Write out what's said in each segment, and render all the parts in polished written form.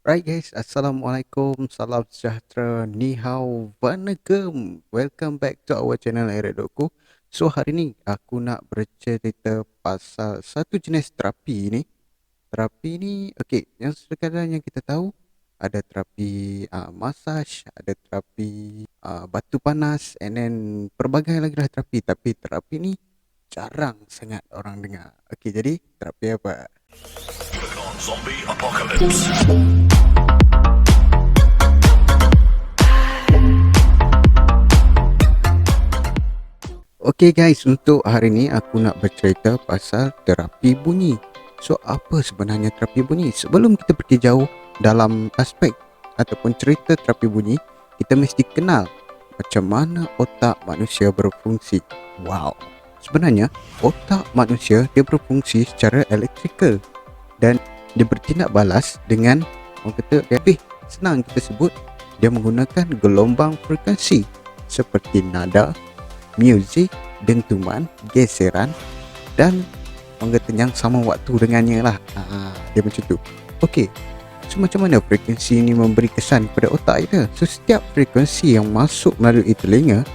Right guys, Assalamualaikum, salam sejahtera, ni hao, vanagam. Welcome back to our channel Eredokku. So hari ni aku nak bercerita pasal satu jenis terapi ni. Terapi ni, okay, yang sekadar yang kita tahu ada terapi massage, ada terapi batu panas, and then pelbagai lagi lah terapi. Tapi terapi ni jarang sangat orang dengar. Okay, jadi terapi apa? Zombie Apocalypse. Okay guys, untuk hari ni aku nak bercerita pasal terapi bunyi. So apa sebenarnya terapi bunyi? Sebelum kita pergi jauh dalam aspek ataupun cerita terapi bunyi, kita mesti kenal macam mana otak manusia berfungsi. Wow. Sebenarnya otak manusia dia berfungsi secara elektrikal dan dia bertindak balas dengan orang kata lebih senang kita sebut dia menggunakan gelombang frekuensi seperti nada, muzik, dentuman, geseran dan orang kata yang sama waktu dengannya lah. Dia macam tu. Okey. So macam mana frekuensi ini memberi kesan kepada otak kita? So setiap frekuensi yang masuk melalui telinga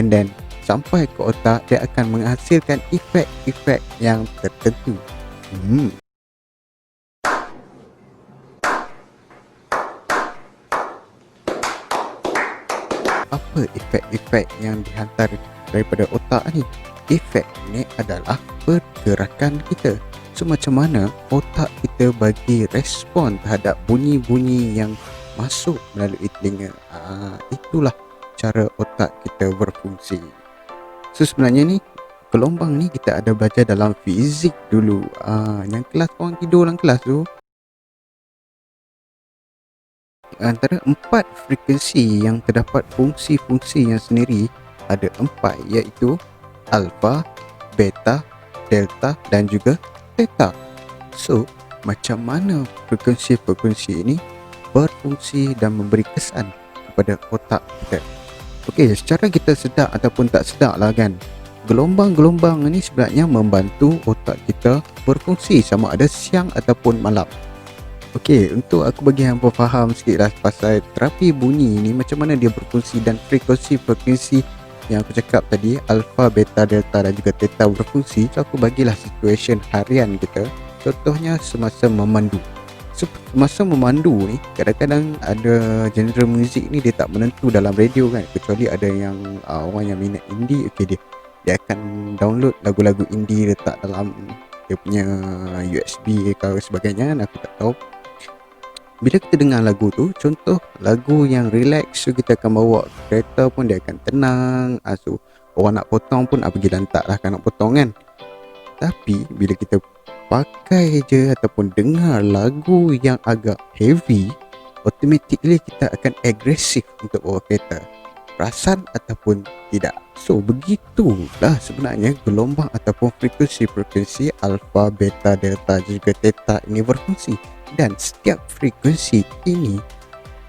and then sampai ke otak, dia akan menghasilkan efek-efek yang tertentu. Apa efek-efek yang dihantar daripada otak ni? Efek ni adalah pergerakan kita. So macam mana otak kita bagi respon terhadap bunyi-bunyi yang masuk melalui telinga. Itulah cara otak kita berfungsi. So sebenarnya ni gelombang ni kita ada belajar dalam fizik dulu. Yang kelas orang tidur dalam kelas tu, antara 4 frekuensi yang terdapat fungsi-fungsi yang sendiri, ada 4, iaitu alfa, beta, delta dan juga theta. So macam mana frekuensi-frekuensi ini berfungsi dan memberi kesan kepada otak kita? Okey, secara kita sedar ataupun tak sedar lah kan, gelombang-gelombang ini sebenarnya membantu otak kita berfungsi sama ada siang ataupun malam. Okey, untuk aku bagi hampa faham sikit lah pasal terapi bunyi ni, macam mana dia berfungsi dan frekuensi-frekuensi yang aku cakap tadi, alfa, beta, delta dan juga theta berfungsi. So aku bagilah situasi harian kita. Contohnya semasa memandu. So semasa memandu ni, kadang-kadang ada genre muzik ni dia tak menentu dalam radio kan. Kecuali ada yang orang yang minat indie, okey, dia akan download lagu-lagu indie letak dalam dia punya USB ke sebagainya kan, aku tak tahu. Bila kita dengar lagu tu, contoh lagu yang relax, so kita akan bawa kereta pun dia akan tenang. So orang nak potong pun pergi lantak lah kan nak potong kan. Tapi bila kita pakai je ataupun dengar lagu yang agak heavy, automatically kita akan agresif untuk bawa kereta, perasan ataupun tidak. So begitulah sebenarnya gelombang ataupun frekuensi-frekuensi alfa, beta, delta juga theta ini berfungsi. Dan setiap frekuensi ini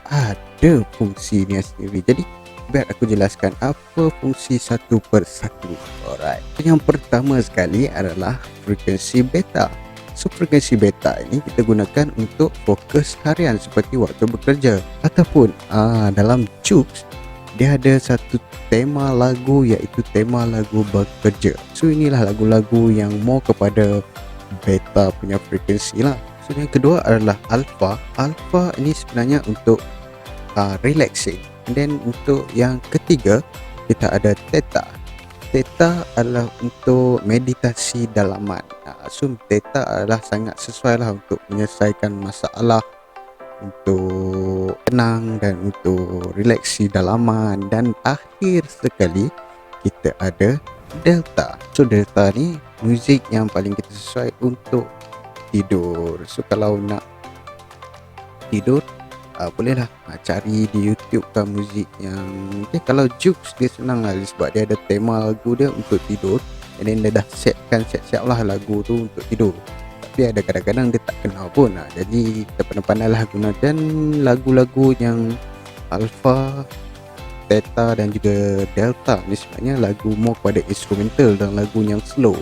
ada fungsinya sendiri. Jadi biar aku jelaskan apa fungsi satu persatu. Alright. Yang pertama sekali adalah frekuensi beta. So frekuensi beta ini kita gunakan untuk fokus harian seperti waktu bekerja. Ataupun dalam Joox dia ada satu tema lagu, iaitu tema lagu bekerja. So inilah lagu-lagu yang more kepada beta punya frekuensi lah. So yang kedua adalah alfa. Alfa ini sebenarnya untuk relaxing. And then untuk yang ketiga kita ada theta. Theta adalah untuk meditasi dalaman. So theta adalah sangat sesuai lah untuk menyelesaikan masalah, untuk tenang dan untuk relaksi dalaman. Dan akhir sekali kita ada delta. So delta ni muzik yang paling kita sesuai untuk tidur. So kalau nak tidur, bolehlah cari di YouTube kan muzik yang kalau Joox dia senang lah sebab dia ada tema lagu dia untuk tidur, and then dia dah siap lah lagu tu untuk tidur. Tapi ada kadang-kadang dia tak kenal pun jadi kita pandai-pandai lah gunakan lagu-lagu yang alfa, theta dan juga delta ni sebenarnya lagu more kepada instrumental dan lagu yang slow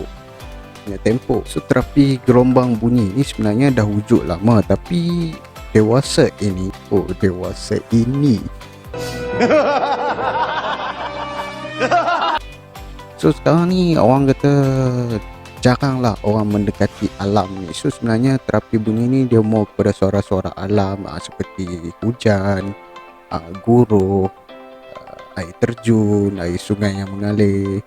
punya tempo. So terapi gelombang bunyi ni sebenarnya dah wujud lama, tapi dewasa ini. Oh, dewasa ini. So sekarang ni orang kata jaranglah orang mendekati alam ni. So sebenarnya terapi bunyi ni dia more kepada suara-suara alam, seperti hujan, guruh, air terjun, air sungai yang mengalir.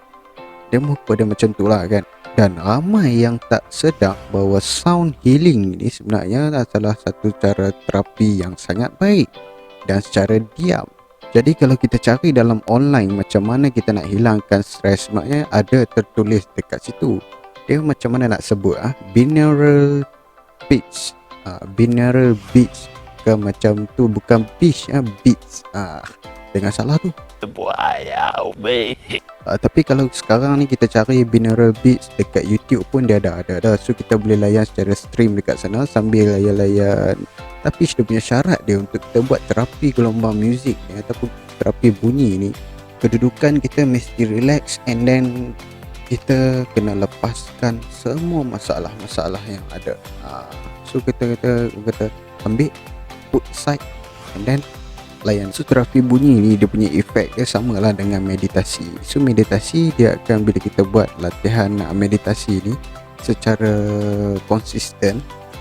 Dia more kepada macam tu lah kan. Dan ramai yang tak sedar bahawa sound healing ni sebenarnya adalah salah satu cara terapi yang sangat baik dan secara diam. Jadi kalau kita cari dalam online macam mana kita nak hilangkan stres, maknanya ada tertulis dekat situ. Dia macam mana nak sebut binaural beats. Binaural beats ke macam tu, bukan beach, beats. Dengan salah tu. Tapi kalau sekarang ni kita cari binaural beats dekat YouTube pun dia ada. So kita boleh layan secara stream dekat sana sambil layan-layan. Tapi dia punya syarat dia untuk kita buat terapi gelombang muzik ni ataupun terapi bunyi ni, kedudukan kita mesti relax, and then kita kena lepaskan semua masalah-masalah yang ada. So kita ambil, put aside, and then layan. So terapi bunyi ni dia punya efek dia samalah dengan meditasi. So meditasi dia akan, bila kita buat latihan meditasi ni secara konsisten,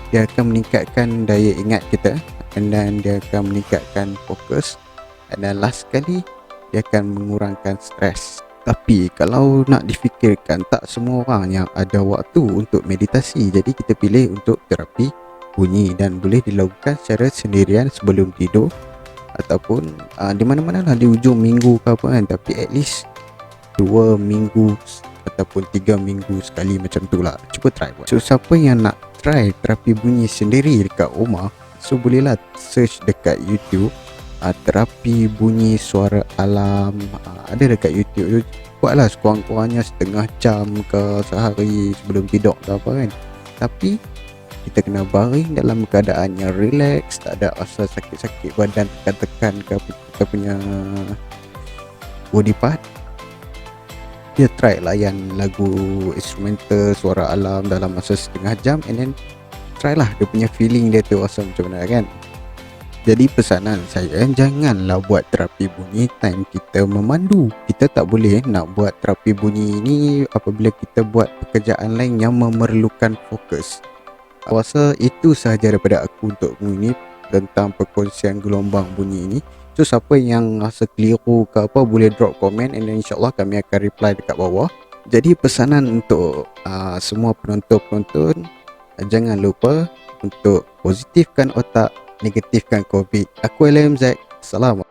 dia akan meningkatkan daya ingat kita, and then dia akan meningkatkan fokus, and then last sekali dia akan mengurangkan stres. Tapi kalau nak difikirkan, tak semua orang yang ada waktu untuk meditasi. Jadi kita pilih untuk terapi bunyi, dan boleh dilakukan secara sendirian sebelum tidur ataupun di mana-mana lah, di ujung minggu ke apa kan. Tapi at least 2 minggu ataupun 3 minggu sekali, macam tu lah. Cuba try buat. So siapa yang nak try terapi bunyi sendiri dekat rumah, so bolehlah search dekat YouTube terapi bunyi suara alam. Ada dekat YouTube. Buatlah sekurang-kurangnya setengah jam ke sehari sebelum tidur ke apa kan. Tapi kita kena baring dalam keadaan yang relax, tak ada rasa sakit-sakit badan, tekan-tekan ke kita punya body part. Dia try layan lagu instrumental suara alam dalam masa setengah jam, and then try lah dia punya feeling dia tu rasa macam mana kan. Jadi pesanan saya, janganlah buat terapi bunyi time kita memandu. Kita tak boleh nak buat terapi bunyi ni apabila kita buat pekerjaan lain yang memerlukan fokus. Aku rasa itu sahaja daripada aku untuk ini tentang perkongsian gelombang bunyi ini. So siapa yang rasa keliru ke apa, boleh drop komen, and then insyaAllah kami akan reply dekat bawah. Jadi pesanan untuk semua penonton-penonton, jangan lupa untuk positifkan otak, negatifkan COVID. Aku LMZ. Salam.